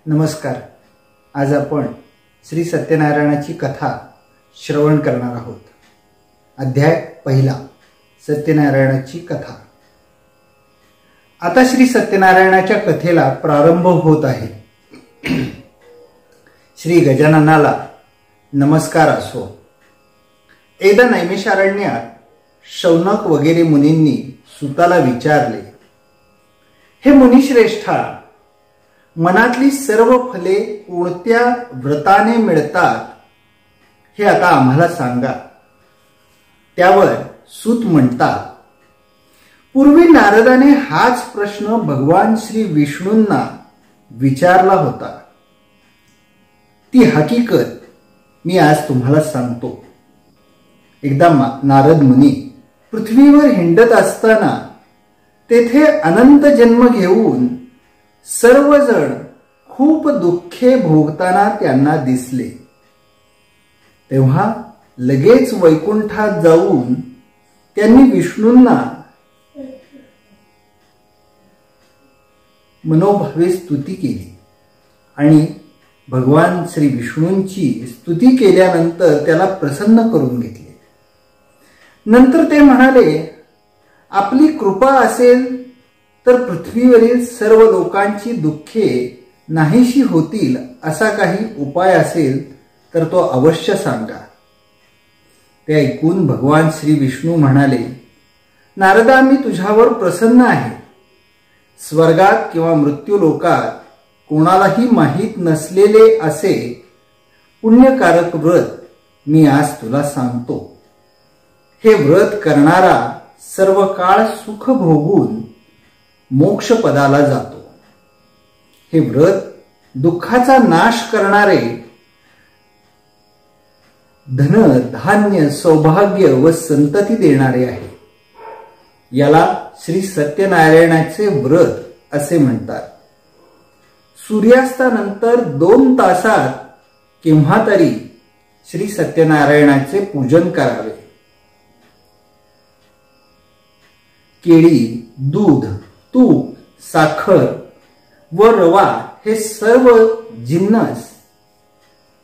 नमस्कार. आज आपण श्री सत्यनारायणाची कथा श्रवण करणार आहोत. अध्याय पहिला, सत्यनारायणाची कथा. आता श्री सत्यनारायणाच्या कथेला प्रारंभ होत आहे. श्री गजाननाला नमस्कार असो. एकदा नैमिषारण्यात शौनक वगैरे मुनींनी सुताला विचारले, हे मुनिश्रेष्ठा, मनातली सर्व फले कोणत्या व्रताने मिळतात हे आता आम्हाला सांगा. त्यावर सूत म्हणतात, पूर्वी नारदाने हाच प्रश्न भगवान श्री विष्णूंना विचारला होता. ती हकीकत मी आज तुम्हाला सांगतो. एकदा नारद मुनी पृथ्वीवर हिंडत असताना तेथे अनंत जन्म घेऊन सर्वजण खूप दुःखे भोगताना त्यांना दिसले. तेव्हा लगेच वैकुंठात जाऊन त्यांनी विष्णूंना मनोभावे स्तुती केली आणि भगवान श्री विष्णूंची स्तुती केल्यानंतर त्याला प्रसन्न करून घेतले. नंतर ते म्हणाले, आपली कृपा असेल तर पृथ्वीवरील सर्व लोकांची दुःखे नाहीशी होतील असा काही उपाय असेल तर तो अवश्य सांगा. ते ऐकून भगवान श्री विष्णू म्हणाले, नारदा, मी तुझ्यावर प्रसन्न आहे. स्वर्गात किंवा मृत्यू लोकात कोणालाही माहीत नसलेले असे पुण्यकारक व्रत मी आज तुला सांगतो. हे व्रत करणारा सर्व काळ सुख भोगून मोक्ष पदाला जातो. हे व्रत दुःखाचा नाश करणारे, धन धान्य सौभाग्य व संतती देणारे आहे. याला श्री सत्यनारायणाचे व्रत असे म्हणतात. सूर्यास्तानंतर 2 तासात केव्हा तरी श्री सत्यनारायणाचे पूजन करावे. केळी, दूध, तूप, साखर व रवा हे सर्व जिन्नस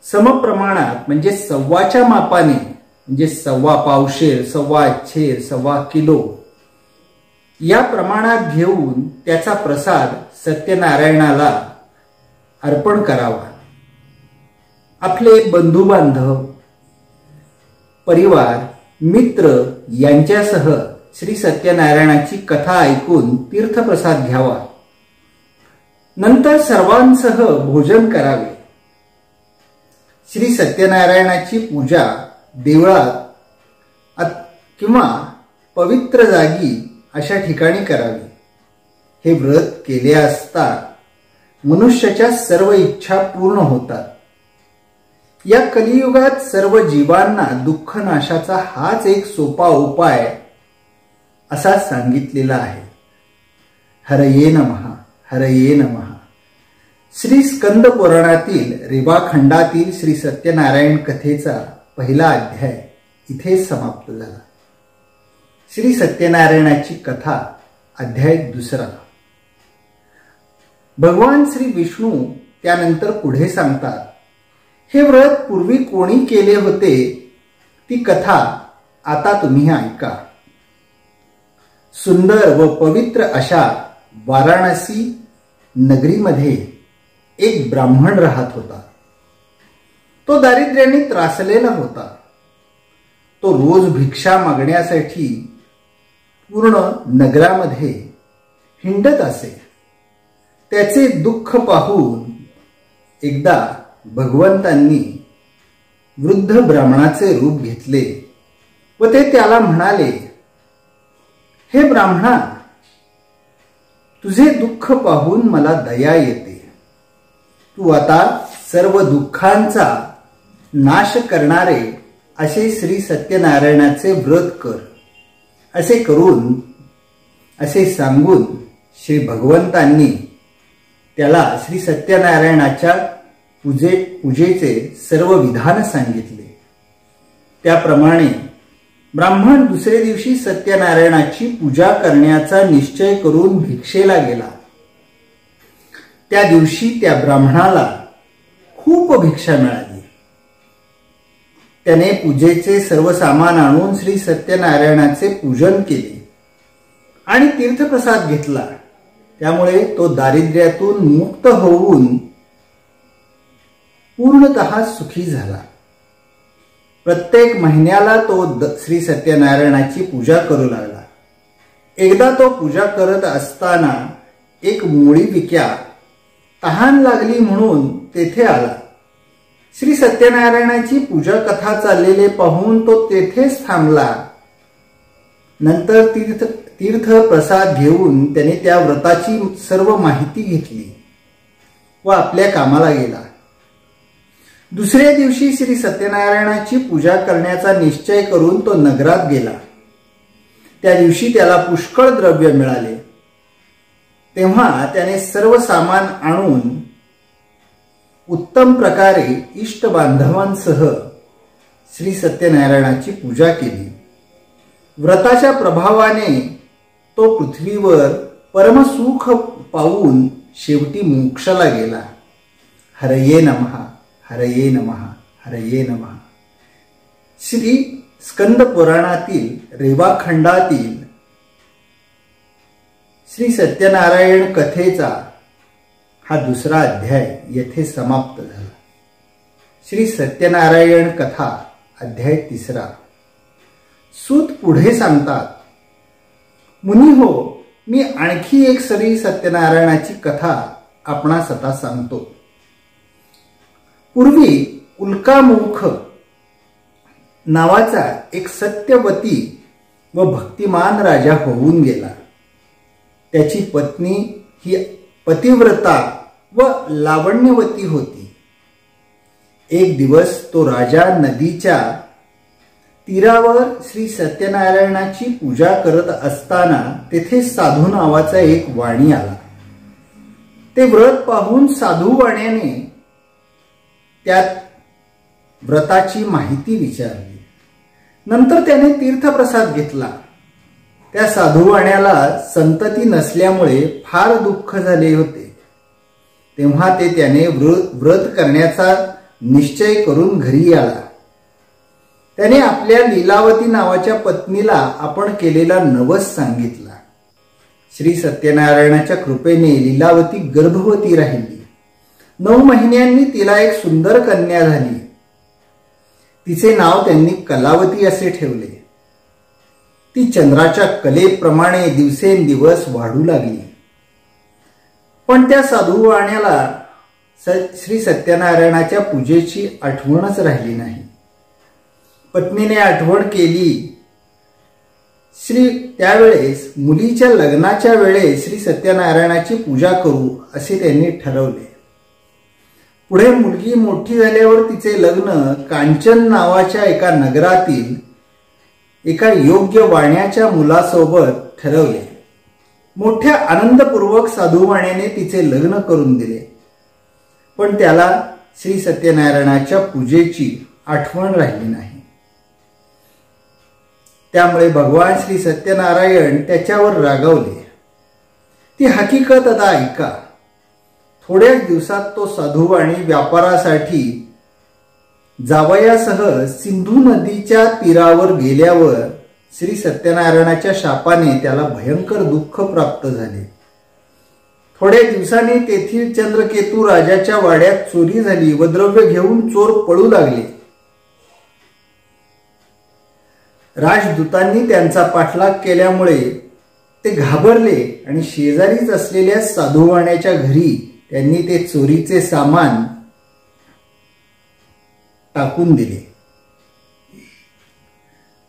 समप्रमाणात म्हणजे सव्वाच्या मापाने, म्हणजे 1.25 पावशेर, 1.25 छेर, 1.25 किलो या प्रमाणात घेऊन त्याचा प्रसाद सत्यनारायणाला अर्पण करावा. आपले बंधू बांधव, परिवार, मित्र यांच्यासह श्री सत्यनारायणाची कथा ऐकून तीर्थप्रसाद घ्यावा. नंतर सर्वांसह भोजन करावे. श्री सत्यनारायणाची पूजा देवळात किंवा पवित्र जागी अशा ठिकाणी करावी. हे व्रत केले असता मनुष्याच्या सर्व इच्छा पूर्ण होतात. या कलियुगात सर्व जीवांना दुःख नाशाचा हाच एक सोपा उपाय असा सांगितलेला आहे. हरये नमः, हरये नमः. श्री स्कंद पुराणातील रेवाखंडातील श्री सत्यनारायण कथेचा पहिला अध्याय इथे समाप्त झाला. श्री सत्यनारायणाची कथा अध्याय दुसरा. भगवान श्री विष्णू त्यानंतर पुढे सांगतात, हे व्रत पूर्वी कोणी केले होते ती कथा आता तुम्ही ऐका. सुंदर व पवित्र अशा वाराणसी नगरीमध्ये एक ब्राह्मण राहत होता. तो दारिद्र्याने त्रासलेला होता. तो रोज भिक्षा मागण्यासाठी पूर्ण नगरामध्ये हिंडत असे. त्याचे दुःख पाहून एकदा भगवंतांनी वृद्ध ब्राह्मणाचे रूप घेतले व ते त्याला म्हणाले, हे ब्राह्मणा, तुझे दुःख पाहून मला दया येते. तू आता सर्व दुःखांचा नाश करणारे असे श्री सत्यनारायणाचे व्रत कर. असे सांगून श्री भगवंतांनी त्याला श्री सत्यनारायणाच्या पूजेचे सर्व विधान सांगितले. त्याप्रमाणे ब्राह्मण दुसरे दिवशी सत्यनारायणाची पूजा करण्याचा निश्चय करून भिक्षेला गेला. त्या दिवशी त्या ब्राह्मणाला खूप भिक्षा मिळाली. त्याने पूजेचे सर्व सामान आणून श्री सत्यनारायणाचे पूजन केले आणि तीर्थप्रसाद घेतला. त्यामुळे तो दारिद्र्यातून मुक्त होऊन पूर्णतः सुखी झाला. प्रत्येक महिन्याला तो श्री सत्यनारायणाची पूजा करू लागला. एकदा तो पूजा करत असताना एक मोळी विक्या तहान लागली म्हणून तेथे आला. श्री सत्यनारायणाची पूजा कथा चाललेले पाहून तो तेथेच थांबला. नंतर तीर्थ प्रसाद घेऊन त्याने त्या व्रताची सर्व माहिती घेतली व आपल्या कामाला गेला. दुसऱ्या दिवशी श्री सत्यनारायणाची पूजा करण्याचा निश्चय करून तो नगरात गेला. त्या दिवशी त्याला पुष्कळ द्रव्य मिळाले. तेव्हा त्याने सर्व सामान आणून उत्तम प्रकारे इष्ट बांधवांसह श्री सत्यनारायणाची पूजा केली. व्रताच्या प्रभावाने तो पृथ्वीवर परमसुख पावून शेवटी मोक्षाला गेला. हरये नमः, हरये नमः, हरये नमः. श्री स्कंद पुराणातील रेवाखंडातील श्री सत्यनारायण कथेचा हा दुसरा अध्याय येथे समाप्त झाला. श्री सत्यनारायण कथा अध्याय 3. सूत पुढे सांगतात, मुनी हो, मी आणखी एक श्री सत्यनारायणाची कथा आपणास आता सांगतो. पूर्वी उल्कामुख नावाचा एक सत्यवती व भक्तिमान राजा होऊन गेला. त्याची पत्नी ही पतिव्रता व लावण्यवती होती. एक दिवस तो राजा नदीच्या तीरावर श्री सत्यनारायणाची पूजा करत असताना तेथे साधू नावाचा एक वाणी आला. ते व्रत पाहून साधू वाण्याने त्यात व्रताची माहिती विचारली. नंतर त्याने तीर्थप्रसाद घेतला. त्या साधुवाण्याला संतती नसल्यामुळे फार दुःख झाले होते. तेव्हा त्याने व्रत करण्याचा निश्चय करून घरी आला. त्याने आपल्या लीलावती नावाच्या पत्नीला आपण केलेला नवस सांगितला. श्री सत्यनारायणाच्या कृपेने लीलावती गर्भवती राहिली. 9 महिन्यांनी तिला एक सुंदर कन्या झाली. तिचे नाव त्यांनी कलावती असे ठेवले. ती चंद्राच्या कलेप्रमाणे दिवसेंदिवस वाढू लागली. पण त्या साधुवाण्याला श्री सत्यनारायणाच्या पूजेची आठवणच राहिली नाही. पत्नीने आठवण केली. त्यावेळेस मुलीच्या लग्नाच्या वेळेस श्री सत्यनारायणाची पूजा करू असे त्यांनी ठरवले. पुढे मुलगी मोठी झाल्यावर तिचे लग्न कांचन नावाच्या एका नगरातील एका योग्य वाण्याच्या मुलासोबत ठरवले. मोठ्या आनंदपूर्वक साधुवाण्याने तिचे लग्न करून दिले. पण त्याला श्री सत्यनारायणाच्या पूजेची आठवण राहिली नाही. त्यामुळे भगवान श्री सत्यनारायण त्याच्यावर रागावले. ती हकीकत आता ऐका. थोड्याच दिवसात तो साधुवाणी व्यापारासाठी जावयासह सिंधू नदीच्या तीरावर गेल्यावर श्री सत्यनारायणाच्या शापाने त्याला भयंकर दुःख प्राप्त झाले. थोड्या दिवसांनी तेथील चंद्रकेतू राजाच्या वाड्यात चोरी झाली व द्रव्य घेऊन चोर पळू लागले. राजदूतांनी त्यांचा पाठलाग केल्यामुळे ते घाबरले आणि शेजारीच असलेल्या साधुवाण्याच्या घरी त्यांनी ते चोरीचे सामान टाकून दिले.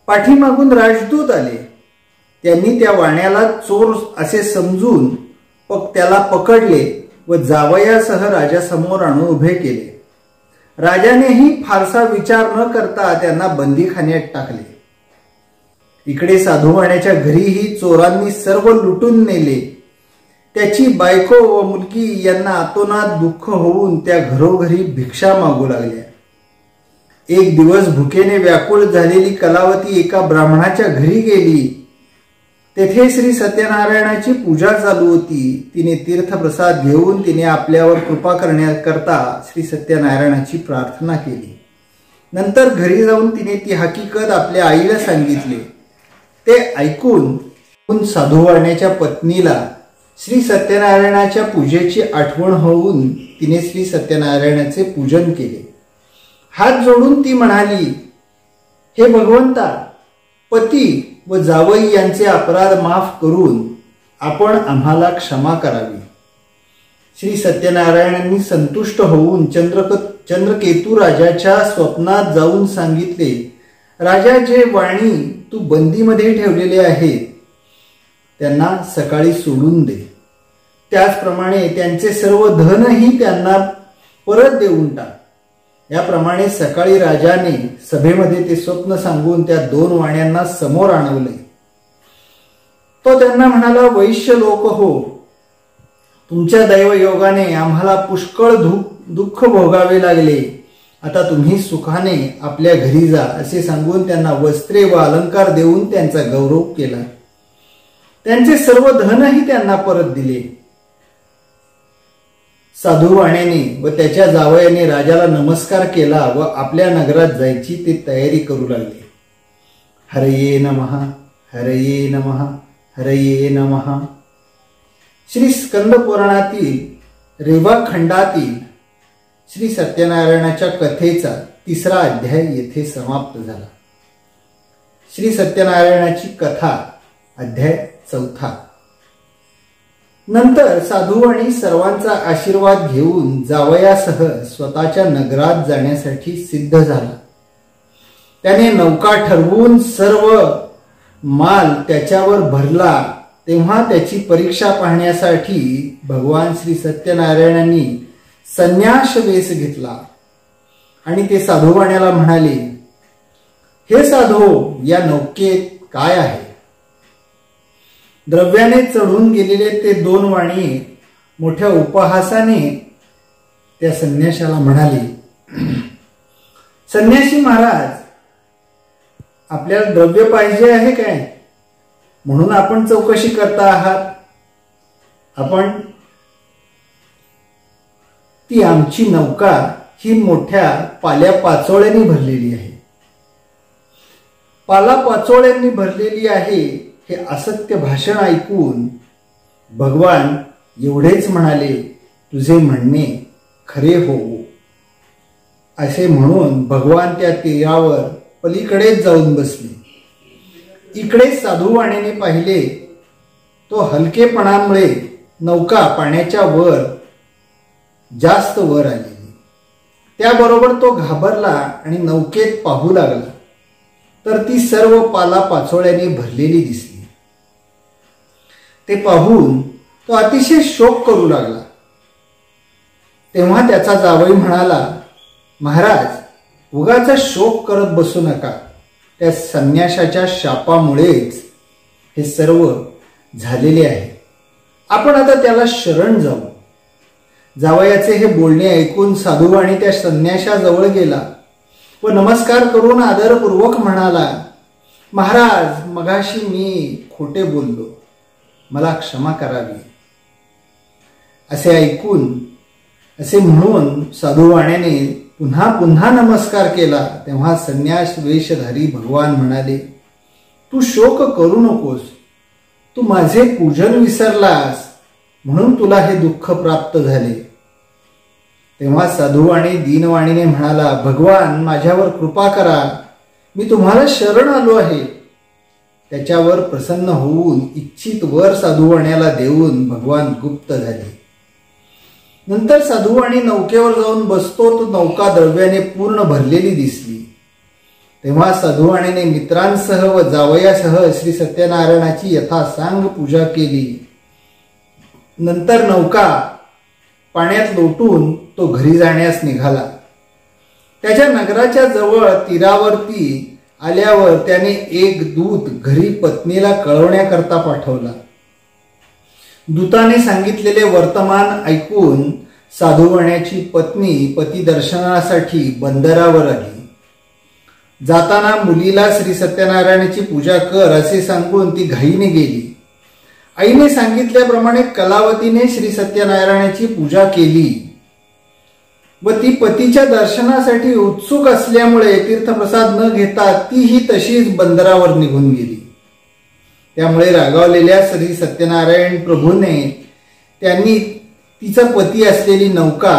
पाठीमागून राजदूत आले. त्यांनी त्या वाण्याला चोर असे समजून त्याला पकडले व जावयासह राजासमोर आणून उभे केले. राजानेही फारसा विचार न करता त्यांना बंदीखान्यात टाकले. इकडे साधुवाण्याच्या घरीही चोरांनी सर्व लुटून नेले. त्याची बायको व मुलगी यांना आतोनात दुःख होऊन त्या घरोघरी भिक्षा मागू लागल्या. एक दिवस भुकेने व्याकुळ झालेली कलावती एका ब्राह्मणाच्या घरी गेली तेथे श्री सत्यनारायणाची पूजा चालू होती. तिने तीर्थप्रसाद घेऊन तिने आपल्यावर कृपा करण्याकरता श्री सत्यनारायणाची प्रार्थना केली. नंतर घरी जाऊन तिने ती हकीकत आपल्या आईला सांगितले. ते ऐकून साधूवाण्याच्या पत्नीला श्री सत्यनारायणाच्या पूजेची आठवण होऊन तिने श्री सत्यनारायणाचे पूजन केले. हात जोडून ती म्हणाली, हे भगवंता, पती व जावई यांचे अपराध माफ करून आपण आम्हाला क्षमा करावी. श्री सत्यनारायणांनी संतुष्ट होऊन चंद्रकेतू राजाच्या स्वप्नात जाऊन सांगितले, राजा, जे वाणी तू बंदीमध्ये ठेवलेले आहेत त्यांना सकाळी सोडून दे. त्याचप्रमाणे त्यांचे सर्व धनही त्यांना परत देऊन टाक. याप्रमाणे सकाळी राजाने सभेमध्ये ते स्वप्न सांगून त्या 2 वाण्यांना समोर आणवले. तो त्यांना म्हणाला, वैश्य लोक हो, तुमच्या दैवयोगाने आम्हाला पुष्कळ दुःख भोगावे लागले. आता तुम्ही सुखाने आपल्या घरी जा, असे सांगून त्यांना वस्त्रे व अलंकार देऊन त्यांचा गौरव केला. त्यांचे सर्व धनही त्यांना परत दिले. साधूवाण्याने व त्याच्या जावयाने राजाला नमस्कार केला व आपल्या नगरात जायची ते तयारी करू लागले. हरये नमः, हरये नमः, हरये नमः. श्री स्कंद पुराणातील रेवा खंडातील श्री सत्यनारायणाच्या कथेचा 3रा अध्याय येथे समाप्त झाला. श्री सत्यनारायणाची कथा अध्याय 4. नंतर साधूवाणी सर्वांचा आशीर्वाद घेऊन जावयासह स्वतःच्या नगरात जाण्यासाठी सिद्ध झाला. त्याने नौका ठरवून सर्व माल त्याच्यावर भरला. तेव्हा त्याची परीक्षा पाहण्यासाठी भगवान श्री सत्यनारायणांनी संन्यास वेश घेतला आणि ते साधूवाण्याला म्हणाले, हे साधू, या नौकेत काय आहे? द्रव्याने चढून गेलेले ते 2 वाणी मोठ्या उपहासाने त्या संन्याशाला म्हणाले, संन्यासी महाराज, आपल्याला द्रव्य पाहिजे आहे काय, म्हणून आपण चौकशी करता आहात? आपण ती आमची नौका ही मोठ्या पाल्या पाचोळ्यांनी भरलेली आहे. पाला पाचोळ्यांनी भरलेली आहे हे असत्य भाषण ऐकून भगवान एवढेच म्हणाले, तुझे म्हणणे खरे हो. असे म्हणून भगवान त्या तीरावर पलीकडेच जाऊन बसले. इकडे साधूवाण्याने पाहिले तो हलकेपणामुळे नौका पाण्याच्या वर जास्त वर आली. त्याबरोबर तो घाबरला आणि नौकेत पाहू लागला तर ती सर्व पाला पाचोळ्याने भरलेली दिसली. ते पाहून तो अतिशय शोक करू लागला. तेव्हा त्याचा जावई म्हणाला, महाराज, उगाच शोक करत बसू नका. त्या संन्याशाच्या शापामुळेच हे सर्व झालेले आहे. आपण आता त्याला शरण जाऊ. जावयाचे हे बोलणे ऐकून साधूवाणी त्या संन्याशाजवळ गेला व नमस्कार करून आदरपूर्वक म्हणाला, महाराज, मगाशी मी खोटे बोललो, मला क्षमा करावी. असे म्हणून साधूवाण्याने पुन्हा पुन्हा नमस्कार केला. तेव्हा संन्यास वेशधारी भगवान म्हणाले, तू शोक करू नकोस. तू माझे पूजन विसरलास म्हणून तुला हे दुःख प्राप्त झाले. तेव्हा साधूवाणी दीनवाणीने म्हणाला, भगवान, माझ्यावर कृपा करा. मी तुम्हाला शरण आलो आहे. त्याच्यावर प्रसन्न होऊन इच्छित वर साधूवाण्याला देऊन भगवान गुप्त झाले. नंतर साधूवाणी नौकेवर जाऊन बसतो तो नौका द्रव्याने पूर्ण भरलेली दिसली. तेव्हा साधूवाणीने मित्रांसह व जावयासह श्री सत्यनारायणाची यथासांग पूजा केली. नंतर नौका पाण्यात लोटून तो घरी जाण्यास निघाला. त्याच्या नगराच्या जवळ तीरावरती आल्यावर त्याने एक दूत घरी पत्नीला कळवण्याकरता पाठवला. दूताने सांगितलेले वर्तमान ऐकून साधूवाण्याची पत्नी पती दर्शनासाठी बंदरावर आली. जाताना मुलीला श्री सत्यनारायणाची पूजा कर असे सांगून ती घाईने गेली. आईने सांगितल्याप्रमाणे कलावतीने श्री सत्यनारायणाची पूजा केली व ती पतीच्या दर्शनासाठी उत्सुक असल्यामुळे तीर्थप्रसाद न घेता तीही तशीच बंदरावर निघून गेली. त्यामुळे रागावलेल्या श्री सत्यनारायण प्रभूने त्यांनी तिचा पती असलेली नौका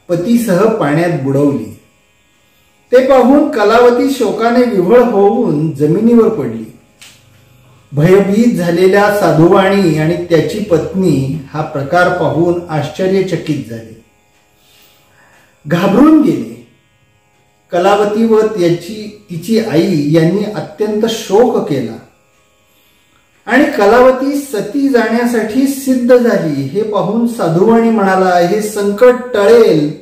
पतीसह पाण्यात बुडवली. ते पाहून कलावती शोकाने विव्हळ होऊन जमिनीवर पडली. भयभीत झालेल्या साधुवाणी आणि त्याची पत्नी हा प्रकार पाहून आश्चर्यचकित झाले, घाबरून गेले. कलावती व तिची आई यांनी अत्यंत शोक केला आणि कलावती सती जाण्यासाठी सिद्ध झाली हे पाहून साधुवाणी म्हणाला, हे संकट टळेल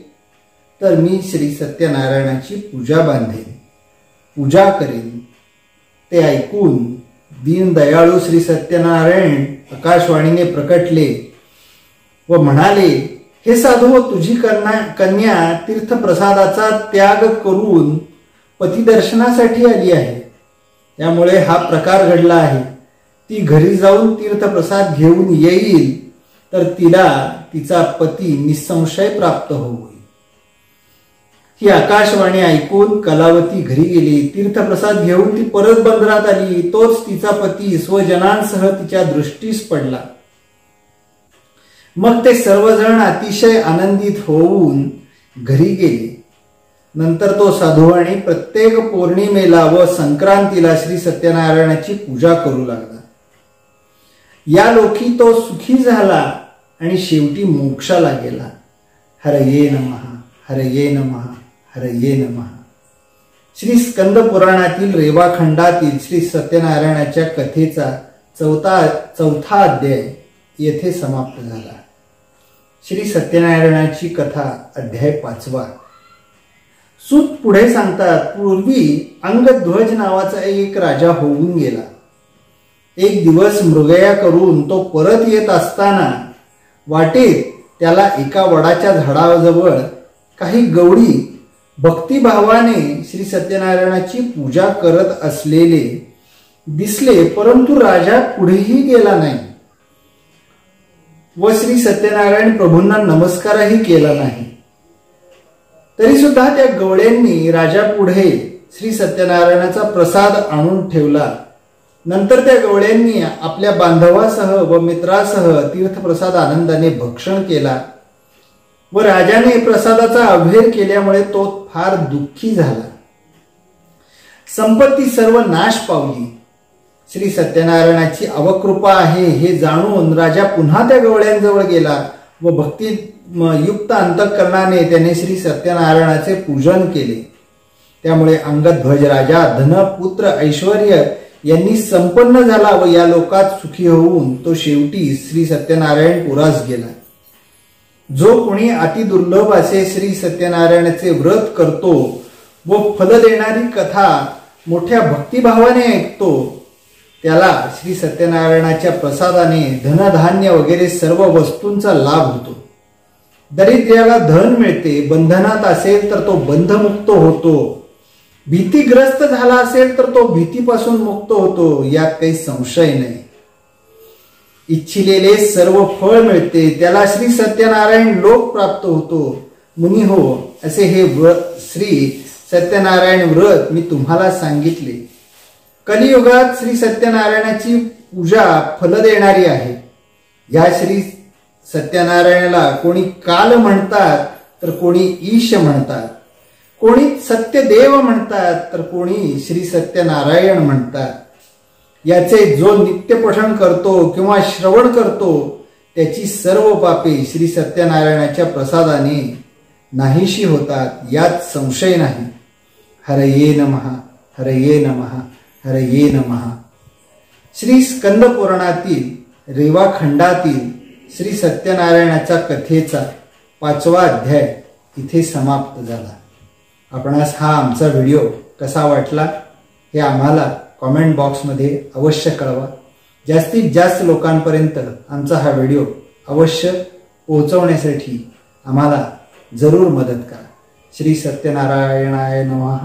तर मी श्री सत्यनारायणाची पूजा बांधेन, पूजा करेन. ते ऐकून दीनदयाळू श्री सत्यनारायण आकाशवाणीने प्रकटले व म्हणाले, हे साधू, तुझी कन्या तीर्थप्रसादाचा त्याग करून पतिदर्शनासाठी आली आहे. त्यामुळे हा प्रकार घडला आहे. ती घरी जाऊन तीर्थप्रसाद घेऊन येईल तर तिला तिचा पती निसंशय प्राप्त होईल. ही आकाशवाणी ऐकून कलावती घरी गेली. तीर्थप्रसाद घेऊन ती परत बंदरात आली. तोच तिचा पती स्वजनांसह तिच्या दृष्टीस पडला. मग ते सर्वजण अतिशय आनंदित होऊन घरी गेले. नंतर तो साधुवाणी प्रत्येक पौर्णिमेला व संक्रांतीला श्री सत्यनारायणाची पूजा करू लागला. या लोकी तो सुखी झाला आणि शेवटी मोक्षाला गेला. हरये नमः, हरये नमः, हरये नमः. श्री स्कंद पुराणातील रेवाखंडातील श्री सत्यनारायणाच्या कथेचा चौथा अध्याय येथे समाप्त झाला. श्री सत्यनारायणाची कथा अध्याय 5. सूत पुढे सांगतात, पूर्वी अंगध्वज नावाचा एक राजा होऊन गेला. एक दिवस मृगया करून तो परत येत असताना वाटेत त्याला एका वडाच्या झाडाजवळ काही गवळी भक्तिभावाने श्री सत्यनारायणाची पूजा करत असलेले दिसले, परंतु राजा पुढेही गेला नाही व श्री सत्यनारायण प्रभूंना नमस्कारही केला नाही. तरी सुद्धा त्या गवळ्यांनी राजा पुढे श्री सत्यनारायणाचा प्रसाद आणून ठेवला. नंतर त्या गवळ्यांनी आपल्या बांधवासह व मित्रासह तीर्थप्रसाद आनंदाने भक्षण केला व राजाने प्रसादाचा अभेर केल्यामुळे तो फार दुःखी झाला. संपत्ती सर्व नाश पावली. श्री सत्यनारायणाची अवकृपा आहे हे जाणून राजा पुन्हा त्या गवळ्यांजवळ गेला व भक्तियुक्त अंतःकरणाने त्याने श्री सत्यनारायणाचे पूजन केले. त्यामुळे अंगध्वज राजा धन, पुत्र, ऐश्वर्य यांनी संपन्न झाला व या लोकात सुखी होऊन तो शेवटी श्री सत्यनारायण पुरास गेला. जो कोणी अतिदुर्लभ असे श्री सत्यनारायणाचे व्रत करतो व फल देणारी कथा मोठ्या भक्तिभावाने ऐकतो त्याला श्री सत्यनारायणाच्या प्रसादाने धनधान्य वगैरे सर्व वस्तूंचा लाभ होतो. दरिद्र्याला धन मिळते, बंधनात असेल तर तो बंधमुक्त होतो, भीतीग्रस्त झाला असेल तर तो भीतीपासून मुक्त होतो, यात काही संशय नाही. इच्छिलेले सर्व फळ मिळते, त्याला श्री सत्यनारायण लोक प्राप्त होतो. मुनी हो, असे हे श्री सत्यनारायण व्रत मी तुम्हाला सांगितले. कलियुगात श्री सत्यनारायणाची पूजा फल देणारी आहे. या श्री सत्यनारायणाला कोणी काल म्हणतात तर कोणी ईश म्हणतात, कोणी सत्यदेव म्हणतात तर कोणी श्री सत्यनारायण म्हणतात. याचे जो नित्य पठण करतो किंवा श्रवण करतो त्याची सर्व पापे श्री सत्यनारायणाच्या प्रसादाने नाहीशी होतात, यात संशय नाही. हरये नमः, हरये नमः, हरये नमः. श्री स्कंद पुराणातील रेवाखंडातील श्री सत्यनारायणाच्या कथेचा 5वा अध्याय इथे समाप्त झाला. आपणास हा आमचा व्हिडिओ कसा वाटला हे आम्हाला कमेंट बॉक्समध्ये अवश्य कळवा. जास्तीत जास्त लोकांपर्यंत आमचा हा व्हिडिओ अवश्य पोहोचवण्यासाठी आम्हाला जरूर मदत करा. श्री सत्यनारायणाय नमः.